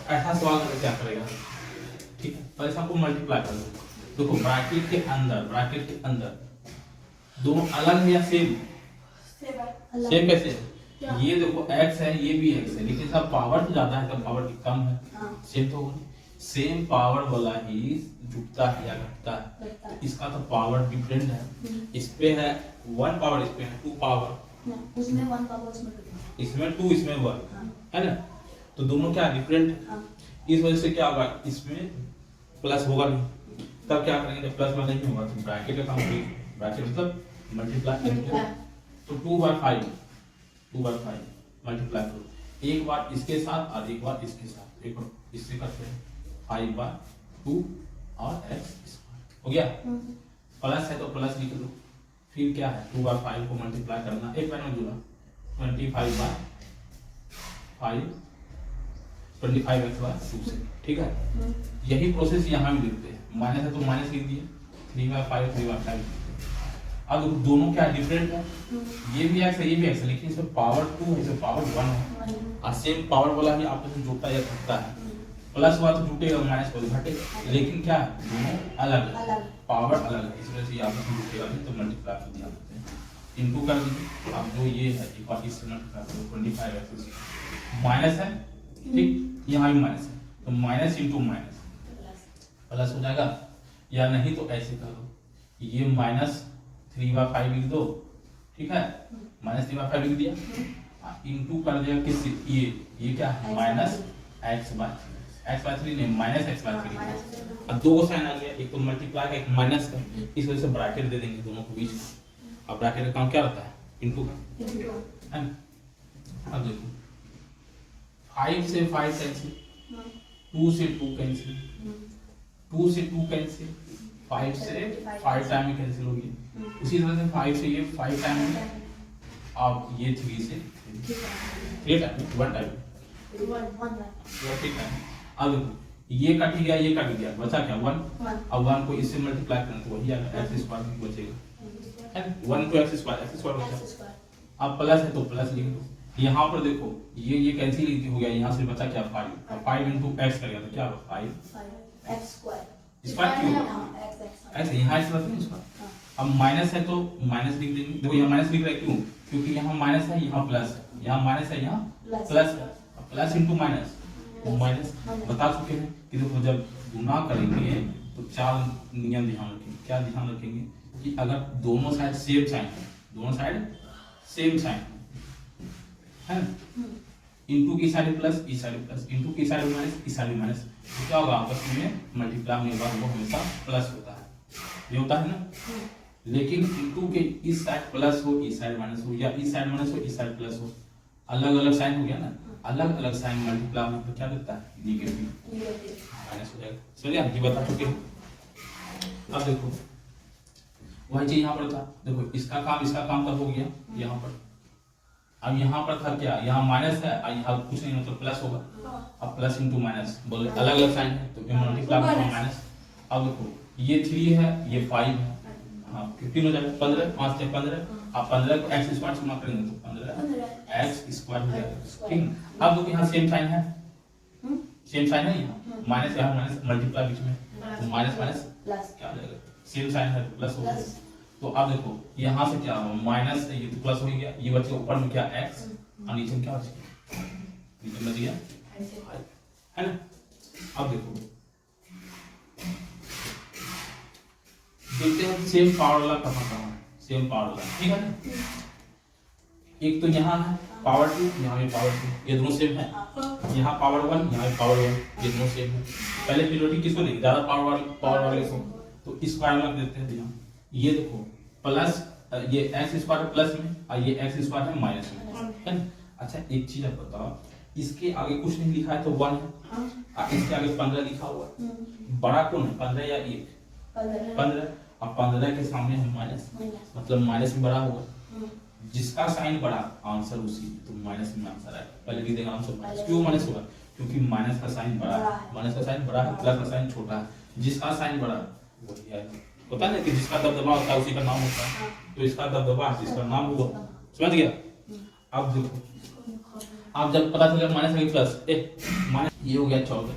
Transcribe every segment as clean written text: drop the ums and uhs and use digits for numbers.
ऐसा सवाल करके क्या करेगा, ठीक है। पहले से आपको मल्टीप्लाई कर दो, देखो ब्रैकेट के अंदर दोनों अलग है या सेम? सेम कैसे? ये देखो x है, ये भी x है, लेकिन सब पावर तो ज्यादा है, सब पावर कम है, सेम तो होगा। सेम पावर वाला ही झुकता है या घटता है, तो इसका तो पावर डिफरेंट है। इस पे है 1 पावर, इस पे है 2 पावर, उसमें 1 पावर, इसमें 2, इसमें 1 है ना, तो दोनों क्या डिफरेंट है। इस वजह से क्या होगा, इसमें प्लस होगा नहीं, तब क्या करेंगे, जब प्लस वाला नहीं होगा तो ब्रैकेट का काम करेंगे, ब्रैकेट मतलब मल्टीप्लाई करेंगे, तो 2 बार 5 मल्टीप्लाई करो, एक बार इसके साथ और एक बार इसके साथ, एक बार इससे करते हैं 5 बार 2 और x स्क्वायर हो गया। प्लस है तो प्लस लिख लो, फिर क्या है 2 बार 5 को मल्टीप्लाई करना, एक बार में जुड़ा 25 बार 5 25x बार 2 से, ठीक है। यही प्रोसेस यहाँ भी लिखते हैं, माइनस है तो माइनस लिख दिए, 3 बार 5 3 बार 5। अब दोनों क्या डिफरेंट है, ये भी x है, ये भी x है, लेकिन इसमें पावर 2 है, इसमें पावर 1 है, और सेम पावर वाला ही आपस में जुड़ता या घटता है। प्लस वाला तो जुटेगा, माइनस वाला घटेगा, लेकिन क्या है दोनों अलग है, पावर अलग है, इस वजह से आपस में जुटेगा नहीं, तो मल्टीप्लाई कर दिया जाते हैं, इनटू कर दीजिए। अब जो ये है एक बार इससे मल्टीप्लाई करो, 25x माइनस है, ठीक, यहाँ भी माइनस है, तो माइनस इंटू माइनस प्लस हो जाएगा, या नहीं तो ऐसे करो, ये माइनस 3 बार 5 लिख दो, ठीक है, माइनस 3 बार 5 लिख दिया, इंटू कर दिया किससे, ये क्या है माइनस x बाय 3 नहीं, माइनस x बाय 3। अब दो साइन आ गया, एक तो मल्टीप्लाई का, एक माइनस का, इस वजह से ब्रैकेट दे देंगे दोनों के बीच में। अब ब्रैकेट का काम क्या रहता है, इंटू का, है ना। अब देखो 5 से 5 कैंसिल, 2 से 2 कैंसिल, 2 से 2 कैंसिल, 5 से 5 टाइम कैंसिल हो गया, उसी तरह से 5 से ये 5 टाइम, अब ये 3 से 3 टाइम 1 टाइम, ठीक है। अब देखो ये कट गया, ये कट गया, बचा क्या 1, अब 1 को इससे मल्टीप्लाई करना तो वही आएगा, x स्क्वायर बचेगा, है 1 को x स्क्वायर बचा। अब प्लस है तो प्लस लिख दो, यहाँ पर देखो ये कैंसिल हो गया, यहाँ से बचा क्या 5, 5 इंटू x कर गया तो क्या होगा 5x स्क्वायर, स्क्वायर क्यों ऐसे यहाँ इस तरह से। अब माइनस है तो माइनस लिख देंगे, देखो यहाँ माइनस लिख रहा है क्यों, क्योंकि यहाँ माइनस है, यहाँ प्लस है, यहाँ माइनस है, यहाँ प्लस है, प्लस इंटू माइनस, माइनस बता चुके हैं कि देखो जब गुना करेंगे तो 4 नियम ध्यान रखेंगे। क्या ध्यान रखेंगे कि अगर दोनों साइड सेम साइन है, दोनों साइड सेम साइन है ना, इंटू की साइड प्लस, इस साइड प्लस, इंटू की साइड माइनस, इस साइड माइनस, तो क्या होगा आपस में मल्टीप्लाई होने के बाद वो हमेशा प्लस होता है, ये होता है ना। लेकिन इंटू के इस साइड प्लस हो, इस साइड माइनस हो, या इस साइड माइनस हो, इस साइड प्लस हो, अलग अलग साइन हो गया ना, अलग अलग साइन मल्टीप्लाई होने पर क्या देता है नेगेटिव, माइनस हो जाएगा। चलिए ये बता चुके हैं। अब देखो वही चीज यहाँ पर था, देखो इसका काम तब हो गया यहाँ पर, अब यहाँ पर था क्या, यहाँ माइनस है, यहाँ कुछ नहीं मतलब प्लस होगा, अब प्लस इंटू माइनस बोले अलग अलग साइन है तो मल्टीप्लाई होगा माइनस। अब देखो ये 3 है, ये 5 है, हाँ 15 हो जाएगा, 15 5 से 15, आप 15 को x स्क्वायर से गुणा करेंगे तो 15x स्क्वायर हो जाएगा, ठीक। अब देखो यहाँ सेम साइन है, सेम साइन है, यहाँ माइनस, यहाँ माइनस, मल्टीप्लाई बीच में तो माइनस माइनस क्या हो जाएगा, सेम साइन है प्लस हो जाएगा। तो अब देखो यहाँ से क्या होगा माइनस, ये तो प्लस हो गया, ये बचेगा ऊपर में क्या x और नीचे में क्या बचेगा, नीचे बच गया है ना। अब देखो देखते हैं सेम पावर वाला कहाँ है, सेम पावर वाला, ठीक है ना। एक तो यहाँ है पावर 2, यहाँ भी पावर 2, ये दोनों सेम है, यहाँ पावर 1, यहाँ भी पावर 1, ये दोनों सेम है। पहले प्रियोरिटी किसको देंगे, ज्यादा पावर वाले को, तो स्क्वायर में देते हैं यहाँ। ये देखो प्लस, ये x स्क्वायर है प्लस में और ये x स्क्वायर है माइनस में, है ना। अच्छा एक चीज आप बताओ, इसके आगे कुछ नहीं लिखा है तो 1 है, और इसके आगे 15 लिखा हुआ है, बड़ा कौन है 15 या 1, 15, अब 15 के सामने है माइनस, मतलब माइनस में बड़ा होगा, जिसका साइन बड़ा आंसर उसी, तो माइनस में आंसर आएगा, पहले लिख देगा आंसर माइनस। क्यों माइनस होगा, क्योंकि माइनस का साइन बड़ा है, माइनस का साइन बड़ा है, प्लस का साइन छोटा है, जिसका साइन बड़ा वही आएगा। होता है ना कि जिसका दबदबा होता है उसी का नाम होता है, तो इसका दबदबा जिसका नाम हुआ, समझ गया। अब देखो आप जब पता चलेगा माइनस प्लस, माइनस ये हो गया 14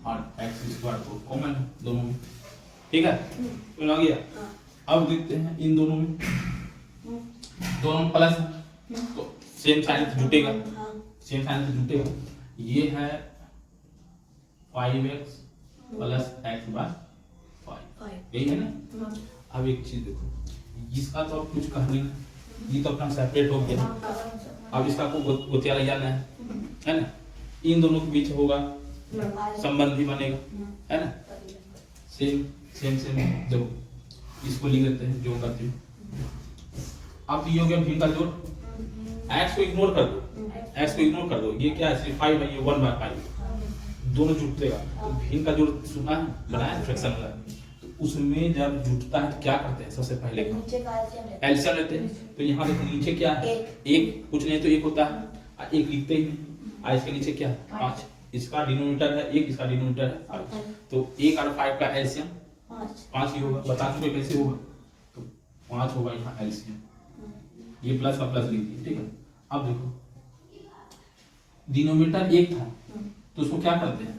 और एक्स स्क्वायर तो कॉमन है दोनों में, ठीक है, तो आ गया। हाँ। अब देखते हैं इन दोनों में, दोनों में प्लस है तो सेम साइन से जुटेगा, हाँ। सेम साइन से जुटेगा। ये है 5x प्लस एक्स बाय 5, यही है ना। हाँ। अब एक चीज देखो, इसका तो अब कुछ कहने नहीं, ये तो अपना सेपरेट हो गया। अब इसका को गोतिया लगाना है ना, इन दोनों के बीच होगा संबंध भी बनेगा, है ना। सेम सेम सेम देखो, इसको लिख देते हैं जो करते हैं। अब ये हो गया भीम का जोड़, एक्स को इग्नोर कर दो, एक्स को इग्नोर कर दो, ये क्या है सिर्फ 5 है, ये 1/5 दोनों जुटतेगा। तो भीम का जोड़ सुना है, बनाया फ्रैक्शन वाला, तो उसमें जब जुटता है तो क्या करते हैं, सबसे पहले नीचे का एलसीएम लेते हैं। तो यहाँ देखो नीचे क्या है, एक, कुछ नहीं तो एक होता है, और एक लिखते ही नहीं। इसके नीचे क्या है 5, इसका डिनोमिनेटर है 1, इसका डिनोमिनेटर है 5, तो 1 और 5 का एलसीएम 5 ही होगा। बता चुके कैसे होगा, तो 5 होगा यहाँ एलसीएम, ये प्लस का प्लस लीजिए, ठीक है। अब देखो डिनोमिनेटर 1 था तो उसको क्या करते हैं,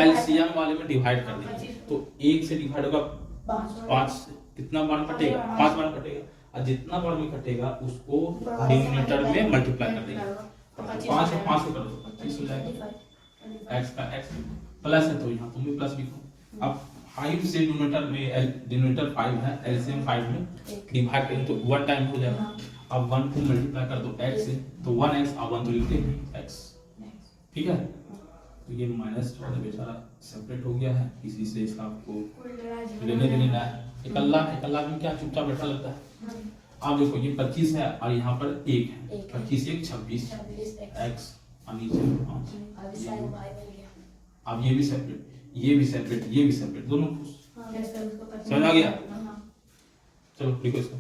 एलसीएम वाले में डिवाइड कर देंगे। तो 1 से डिवाइड होगा 5 से, कितना बार कटेगा 5 बार कटेगा, और जितना बार में कटेगा उसको डिनोमिनेटर में मल्टीप्लाई कर देंगे। 5 और 5 को कर दो 25 हो जाएगा, x का x प्लस है तो यहाँ तुम भी प्लस लिखो। अब 5 से डिनोमिनेटर 5 है, एलसीएम 5 में डिवाइड करें तो 1 टाइम हो जाएगा। अब 1 को मल्टीप्लाई कर दो x से तो 1x, और 1 तो लिखते हैं x, ठीक है। तो ये -14 बेचारा सेपरेट हो गया है, इसी से इसका आपको लेने देना है। इकल्ला भी क्या चुपचाप बैठा लगता है। अब देखो ये 25 है और यहाँ पर 1 है, 25 1 26 x और नीचे 5। अब ये भी सेपरेट, ये भी सेपरेट, ये भी सेपरेट, दोनों समझ आ गया। चलो लिखो इसको,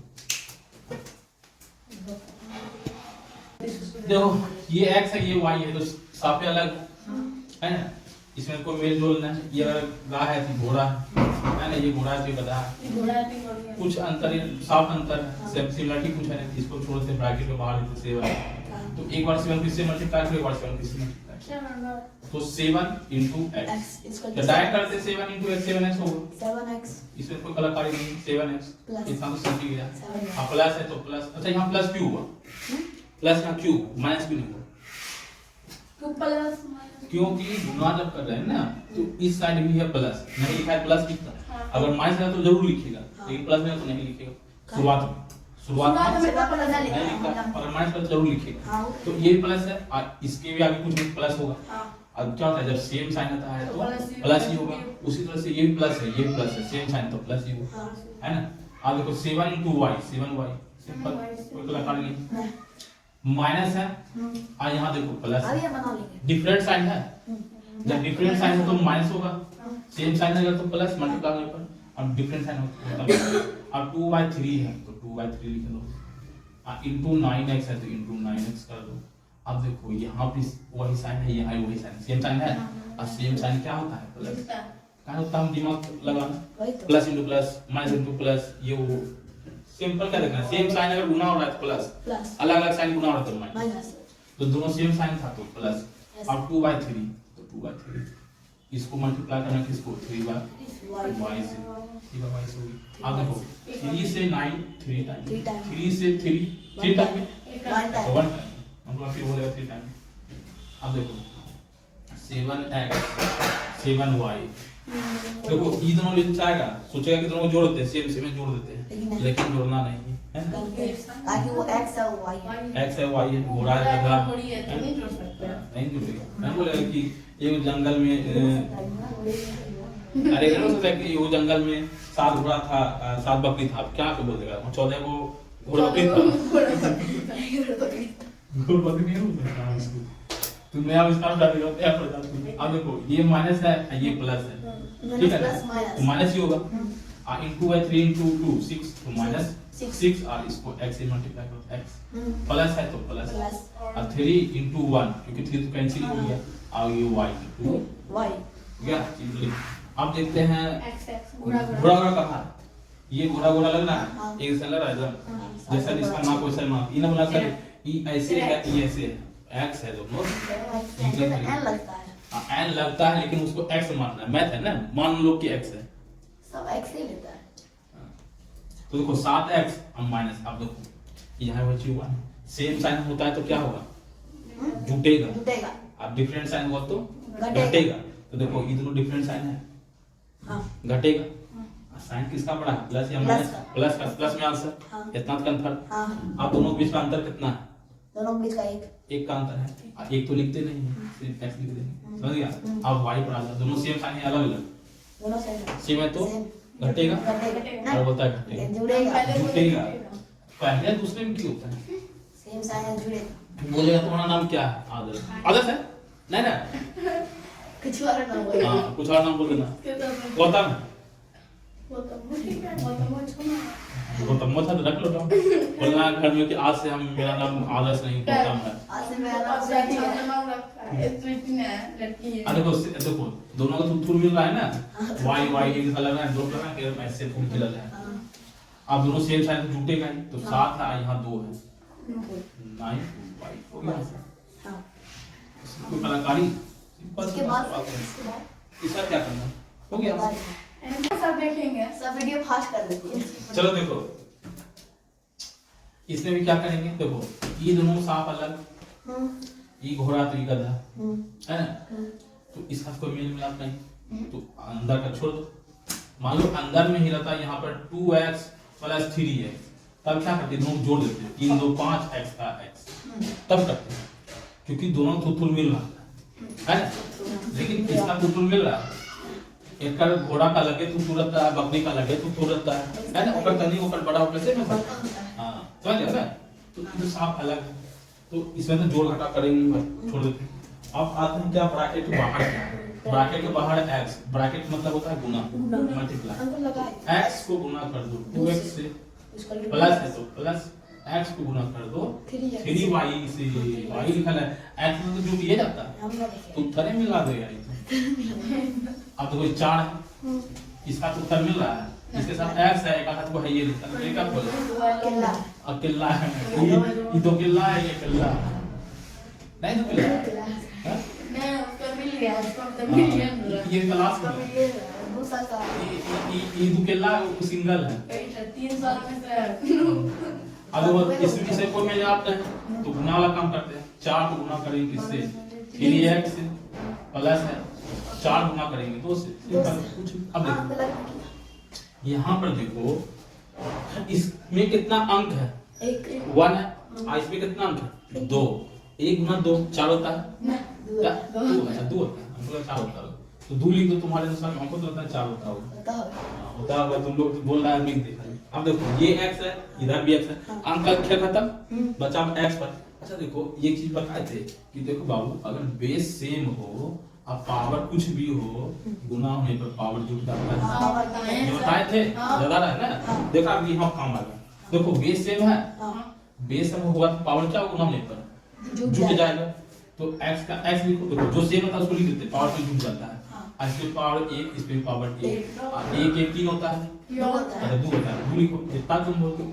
देखो ये x है ये y है, तो साफे अलग है ना, इसमें कोई मेल जोल नहीं। ये अगर गाय है तो घोड़ा है ना, ये घोड़ा है तो गधा है, कुछ अंतर है, साफ अंतर है, सेम सिमिलरिटी कुछ है। इसको छोड़ते ब्रैकेट के बाहर लेते 7, तो एक बार 7 किससे मल्टीप्लाई करो, एक बार 7 किससे मल्टीप्लाई, तो 7 into x, तो डायरेक्ट करते 7 into x 7x होगा 7x, इसमें कोई कलाकारी नहीं, 7x इतना तो समझ गया। अब प्लस है तो प्लस, अच्छा यहाँ प्लस क्यों हुआ, प्लस यहाँ क्यों, माइनस क्यों नहीं हुआ, क्योंकि गुणा जब कर रहे हैं ना तो इस साइड भी है प्लस, नहीं लिखा है प्लस लिखता, अगर माइनस है तो जरूर लिखेगा, लेकिन प्लस में तो नहीं लिखेगा। शुरुआत में नहीं लिखता, अगर माइनस है तो जरूर लिखेगा। तो ये प्लस है और इसके भी आगे कुछ प्लस होगा। अब क्या होता है जब सेम साइन आता है तो प्लस ही होगा, उसी तरह से ये भी प्लस है, ये भी प्लस है, सेम साइन तो प्लस ही होगा, है ना। अब देखो 7 into y 7y सिंपल, कोई कलाकारी नहीं। माइनस है और यहाँ देखो प्लस, डिफरेंट साइन है, जब डिफरेंट साइन है तो माइनस होगा, सेम साइन है तो प्लस मल्टीप्लाई होने पर, अब डिफरेंट साइन होता है। अब 2/3 है तो 2/3 लिख दो, और इनटू 9x है तो इनटू 9x कर दो। अब देखो यहाँ भी वही साइन है, यहाँ वही साइन, सेम साइन है, और सेम साइन क्या होता है प्लस, क्या होता है हम दिमाग लगाना, plus into plus, minus into plus, ये वो सिंपल क्या देखना, सेम साइन अगर गुना हो रहा है तो प्लस, अलग अलग साइन गुना हो रहा है तो माइनस, तो दोनों सेम साइन था तो प्लस। अब 2/3 तो 2/3 इसको मल्टीप्लाई करना किसको 3/y से, 3/y से होगी। अब देखो 3 से 9 3 टाइम, 3 से 3 टाइम 1 टाइम, मतलब फिर बोलेगा 3 टाइम। अब देखो 7x 7y, देखो ये दोनों ले जाएगा, सोचेगा कि दोनों को जोड़ देते हैं, सेम सेम में जोड़ देते हैं, लेकिन जोड़ना नहीं है ना, ताकि वो x है y है, x है y है, घोड़ा है गधा नहीं जुड़ेगा। मैं बोलेगा कि ये जंगल में अरे नहीं हो सकता कि वो जंगल में 7 घोड़ा था 7 बकरी था, क्या पे बोल देगा 14 को घोड़ा बकरी था, घोड़ा बकरी नहीं हो सकता इसको, तुम नया विस्तार डाल देगा क्या पड़ जाता है। अब देखो ये माइनस है ये प्लस है, ठीक है तो माइनस ही होगा, और इनटू बाय 3 into 2 6 तो माइनस 6, और इसको x से मल्टीप्लाई करो x, प्लस है तो प्लस, और 3 into 1 क्योंकि 3 तो कैंसिल हो गया, और ये y 2 क्या सिंपली। अब देखते हैं घोड़ा कहाँ, ये घोड़ा लग रहा है, एक से लग रहा है जैसा इसका नाक वैसा नाक, ये ना बना कर ये ऐसे है ये ऐसे है, एक्स है दोनों मुझे तो n लगता है। एन लगता है लेकिन उसको एक्स मानना है, मैथ है ना, मान लो कि एक्स है। सब x ही लेता है। तो देखो 7x और माइनस, अब देखो यहाँ बची 1, सेम साइन होता है तो क्या होगा, जुटेगा। जुटेगा। अब डिफरेंट साइन हुआ तो घटेगा। घटेगा। तो देखो ये दोनों डिफरेंट साइन है, हाँ। घटेगा। साइन किसका बड़ा है, प्लस या प्लस माइनस, का। प्लस का, प्लस में आंसर। हाँ। इतना कंफर्म। हाँ। अब दोनों के बीच का अंतर कितना है, दोनों के बीच का एक। एक का अंतर है। अब एक तो लिखते नहीं है, सिर्फ एक्स लिख देंगे, समझ गया। अब y पर आ जाओ, दोनों सेम साइन है, अलग अलग दोनों सेम है। सेम है तो घटेगा, घटेगा। और बोलता है घटेगा, जुड़ेगा। जुटेगा। पहले दूसरे में क्यों होता है, सेम साइन है, जुड़ेगा। बोलेगा तुम्हारा नाम क्या है, आदर्श, आदर्श है नहीं ना, कुछ और ना होगा। हाँ कुछ और नाम बोल देना, गौतम, गौतम था तो रख लो नाम, बोलना है घर में कि आज से हम, मेरा नाम आदर्श नहीं गौतम है। आज से मेरा नाम सही है। देखो देखो दोनों का थूल मिल रहा है ना, वाई वाई एक अलग है, दो अलग है, ऐसे थूल मिल रहा है। अब दोनों सेम साइन तो जुटेगा ही, तो 7 है, यहाँ 2 है, 9 वाई हो गया। हाँ। कोई कलाकारी, इसके बाद इसका क्या करना, हो गया। सब देखेंगे, सब वीडियो फास्ट कर देती है। चलो देखो इसमें भी क्या करेंगे, देखो ये दोनों सांप अलग, ये घोड़ा तो ये गधा है ना, तो इसका कोई मेल मिलाप नहीं, तो अंदर का छोड़ दो। मान लो अंदर में ही रहता है यहाँ पर 2x + 3x, तब क्या करते हैं, दोनों जोड़ देते हैं, 3 2 5 x का x, तब करते हैं, क्योंकि दोनों थुथुल मिल रहा है ना। लेकिन इसका थुथुल मिल रहा है, एक का घोड़ा का लगे तो तुरंत है, बकरी का लगे तो तुरंत है ना, ऊपर तनी ऊपर बड़ा ऊपर से ना, हां समझ गए ना। तो ये सांप अलग है, तो इसमें तो जोड़ घटा करेंगे, छोड़ देते हैं। अब आते हैं क्या, ब्रैकेट के बाहर, ब्रैकेट के बाहर x, ब्रैकेट मतलब होता है गुना, मल्टीप्लाई, x को गुना कर दो 2x से, प्लस है तो प्लस x को गुना कर दो 3y से, y लिखा है x में तो जो भी ये जाता है तो उत्तर मिला दो यार। अब तो कोई 4 है, इसका तो उत्तर मिल रहा है, इसके साथ x है, एक हाथ को है ये लिखा, तो ये क्या बोला, अकेला है, ये तो किल्ला है, ये किल्ला नहीं, तो किल्ला है नहीं, उसका मिल गया, उसका तो मिल गया। ये क्लास में दूसरा का ये तो किल्ला वो सिंगल है। 3 साल में से अब वो इसे कोई में आप है तो गुना वाला काम करते हैं, 4 को गुना करेंगे किससे, 3x से, प्लस है 4 गुना करेंगे 2 से, कुछ। अब देखो यहाँ पर देखो इसमें कितना अंक है, 1 है, और इसमें कितना अंक है, 2, 1 गुना 2 4 होता है, 2 अच्छा 2 होता है, हमको 4 होता है, तो 2 लिख दो, तुम्हारे अनुसार हमको तो लगता है 4 होता होगा, तुम लोग तो बोल रहा है लिख देखा। अब देखो ये x है, इधर भी x है, अंक का खेल खत्म, बचा x पर। अच्छा देखो ये चीज बताए थे कि देखो बाबू अगर बेस सेम हो अब पावर कुछ भी हो, गुना होने पर पावर जुट जाता है, ये बताए थे, ज्यादा है ना। देखा अभी यहाँ काम आ गया, देखो बेस सेम है, बेस सेम हुआ तो पावर क्या गुना होने पर जुट जाएगा, तो x का x लिखो, देखो जो सेम होता है उसको लिख देते, पावर से जुट जाता है। इसके पावर 1, इस पे पावर 1, 1 1 3 होता है, 2 होता है, 2 लिखो, जितना तुम बोलते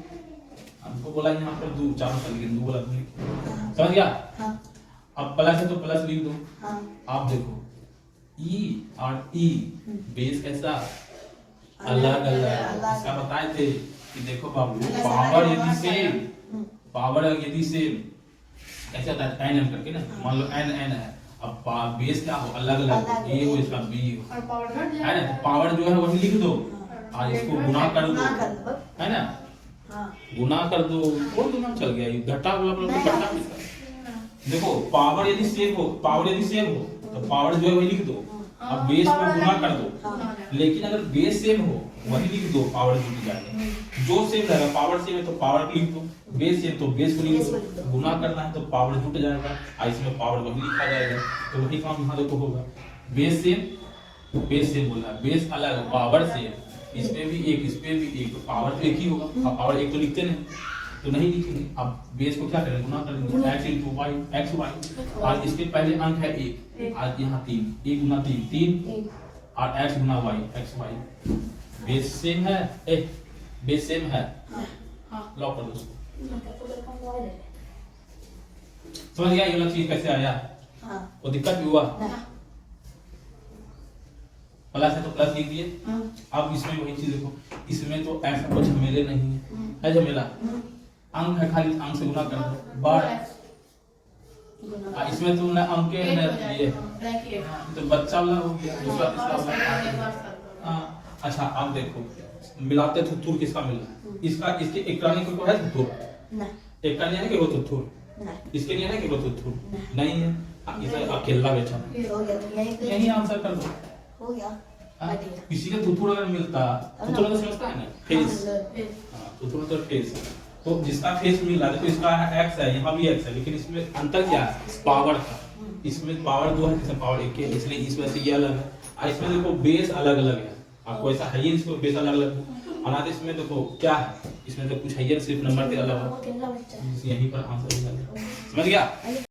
हमको बोला यहाँ पर 2 4 होता, लेकिन 2 बोला तुम लिखो, समझ गया। अब प्लस है तो प्लस लिख दो। आप देखो E और E बेस कैसा अलग अलग, इसका बताए थे कि देखो बाबू पावर यदि सेम, पावर यदि सेम कैसे होता है, n m करके ना, मान लो n n है, अब बेस क्या हो अलग अलग, a हो इसका b हो, है ना, पावर जो है वही लिख दो और इसको गुना कर दो, है ना, गुना कर दो, और गुना चल गया, ये घटा वाला घटा किसका। देखो पावर यदि सेम हो, पावर यदि सेम हो तो पावर जो है वही लिख दो, अब बेस को गुना कर दो, लेकिन अगर बेस सेम हो वही लिख दो, पावर जुट जाएगा, जो सेम रहेगा, पावर सेम है तो पावर लिख दो, बेस सेम तो बेस को लिख दो, गुना करना है तो पावर जुट जाएगा, और इसमें पावर वही लिखा जाएगा, तो वही काम यहाँ देखो होगा, बेस सेम बोला, बेस अलग पावर सेम, इसमें भी एक इस पे भी एक, तो पावर तो एक ही होगा, अब पावर एक तो लिखते नहीं, तो नहीं लिखेंगे, अब बेस को क्या करेंगे, गुना करेंगे, x y, और इसके पहले अंक है 1, आज यहाँ 3, 1 गुना 3 और x गुना y, x y, base same है, बेस सेम है, लॉक कर दो उसको, समझ गया ये वाला चीज कैसे आया? हाँ वो दिक्कत भी हुआ? ना प्लस है तो प्लस लिख दिए। हम्म, अब इसमें वही चीज देखो, इसमें तो ऐसा कुछ झमेले नहीं है, है झमेला? अंक है, खाली अंक से गुना कर दो, बार। गुना इसमें तो ना अंक है ना ये, ब्लैंक ही है। तो बच्चा वाला हो गया, दूसरा तीसरा वाला। हाँ, अच्छा अब देखो मिलाते थुथुर किसका मिल रहा है? इसका, इसके एक रानी को है थुथुर, ना एक का नहीं है कि वो थुथुर, ना इसके नहीं है कि वो थुथुर नहीं है। हाँ, इसे अकेला बैठा, ये हो गया तो यही तो यही आंसर कर दो। हो गया। हाँ, बढ़िया। किसी का थुथुर अगर मिलता, थुथुर तो समझता है ना, फेस। फेस। हाँ, थुथुर तो फेस। तो जिसका फेस मिल रहा है, देखो इसका एक्स है, यहाँ भी एक्स है, लेकिन इसमें अंतर क्या है? पावर का। इसमें पावर 2 है, इसमें पावर 1 है, इसलिए इस वजह से ये अलग है। और इसमें देखो बेस अलग अलग है, आपको ऐसा है ही इसको बेस अलग अलग। और इसमें देखो क्या है, इसमें तो कुछ है, सिर्फ नंबर के अलग वो कितना बच्चा है? है, यहीं पर आंसर हो जाएगा। समझ गया?